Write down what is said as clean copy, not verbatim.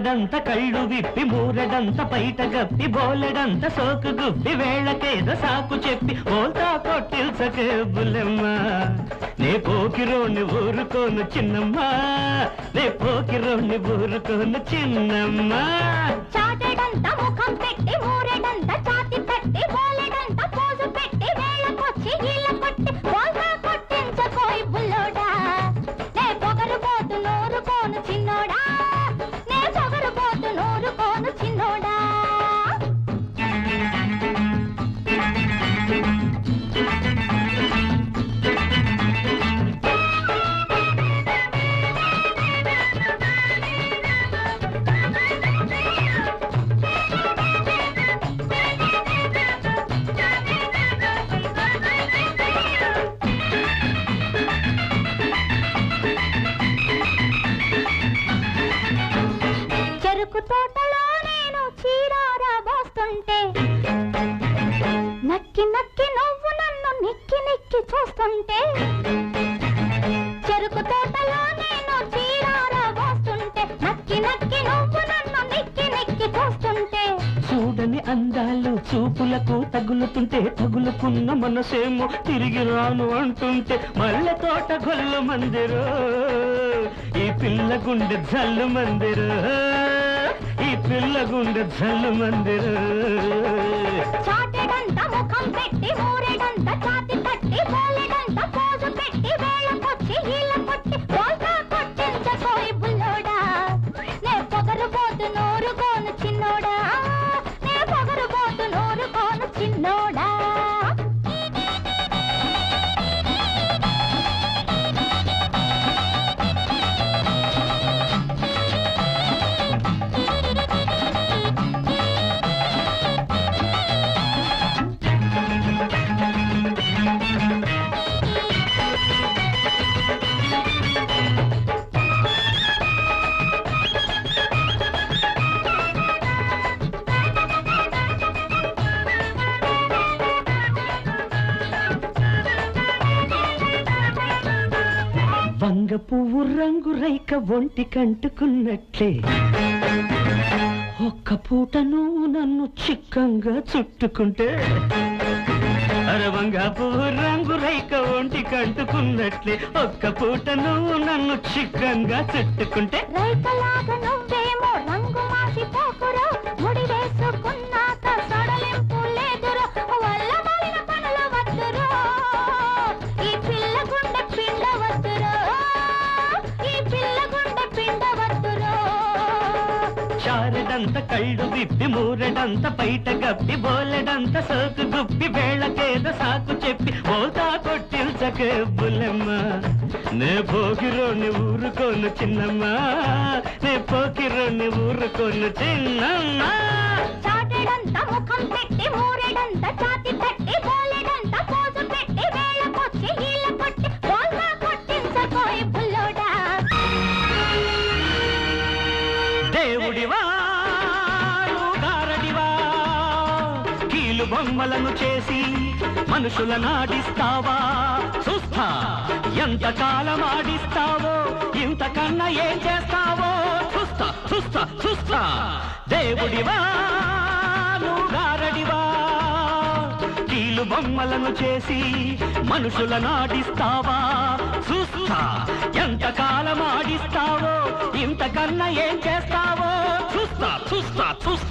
చాటెడంత కళ్ళు విప్పి మూరెడంత పైట గప్పి బోలెడంత సోకు గుప్పి వేళకేదో సాకు చెప్పి బోల్తా కొట్టిల్సకే బుల్లెమ్మ నే పోకిరోని ఊరుకోను చిన్నమ్మ నే పోకిరోని ఊరుకోను చిన్నమ్మ చాటెడంత ముఖం పెట్టి మూరెడంత ఛాతి పెట్టి బోలెడంత పోజు పెట్టి వేళకొచ్చి ఈల కొట్టి బోల్తా కొట్టించకోయ్ బుల్లోడా నే పొగరుబోతు నోరుకోను చిన్నోడా నే పొగరుబోతు నోరుకోను చిన్నోడా చెరుకు తోటలో నేను చీరారా పోస్తుంటే నక్కి నక్కి నువ్వు నన్ను నిక్కి నిక్కి చూస్తుంటే చెరుకు తోటలో నేను చీరారా పోస్తుంటే నక్కి నక్కి నువ్వు నన్ను నిక్కి నిక్కి చూస్తుంటే చూడని అందాలు చూపులకు తగులుతుంటే తగులుకున్న మనసేమో తిరిగి రాను అంటుంటే మల్లె తోట గొల్లు మందిరు ఈ పిల్ల గుండె జల్లు మందిరు ఈ పిల్ల గుండె జల్లు మందిరు చాటెడంత ముఖం పెట్టి మూరెడంత ఛాతి తట్టి బోలెడంత పోజు పెట్టి వేళకొచ్చి ఈల కొట్టి బోల్తా కొట్టించకోయ్ బుల్లోడా నే పొగరుబోతు నోరుకోను చిన్నోడా నే పొగరుబోతు నోరుకోను చిన్నోడా వంగ పువ్వు రంగు రైక ఒంటి కంటుకున్నట్లే ఒక్క పూట నువ్వు నన్ను చిక్కంగా చుట్టుకుంటే అరే వంగ పువ్వు రంగు రైక ఒంటి కంటుకున్నట్లే ఒక్క పూట నువ్వు నన్ను చిక్కంగా చుట్టుకుంటే రైతలాగా నువ్వేమో రంగు మాసిపోకురో ముడి వేసుకున్నాక సడలింపు లేదురో వల్ల మారిన పనుల వద్దురో ఈ పిల్ల గుండె పిండ వద్దురో ఈ పిల్ల గుండె పిండ వద్దురో చారెడంత కళ్ళు విప్పి మూరెడంత పైట గప్పి బోలెడంత సోకు గుప్పి వేళకేదో సాకు చెప్పి బోల్తా కొట్టిల్చకే బుల్లెమ్మ నే పోకిరోని ఊరుకోను చిన్నమ్మ నే పోకిరోని ఊరుకోను చిన్నమ్మ చాటెడంత ముఖం పెట్టి మూరెడంత ఛాతి తట్టి బోలెడంత పోజు పెట్టి వేళకొచ్చి ఈల కొట్టి బోల్తా కొట్టించకోయ్ బుల్లోడా దేవుడివా గారడివా కీలు బొమ్మలను చేసి మనుషుల నాడిస్తావా చూస్తా ఎంత కాలం ఆడిస్తావో ఇంతకన్నా ఏం చేస్తావో చూస్తా చూస్తా చూస్తా దేవుడివా గారడివా కీలు బొమ్మలను చేసి మనుషుల నాడిస్తావా చూస్తా ఎంత కాలం ఆడిస్తావో ఇంతకన్నా ఏం చేస్తావో చూస్తా చూస్తా చూస్తా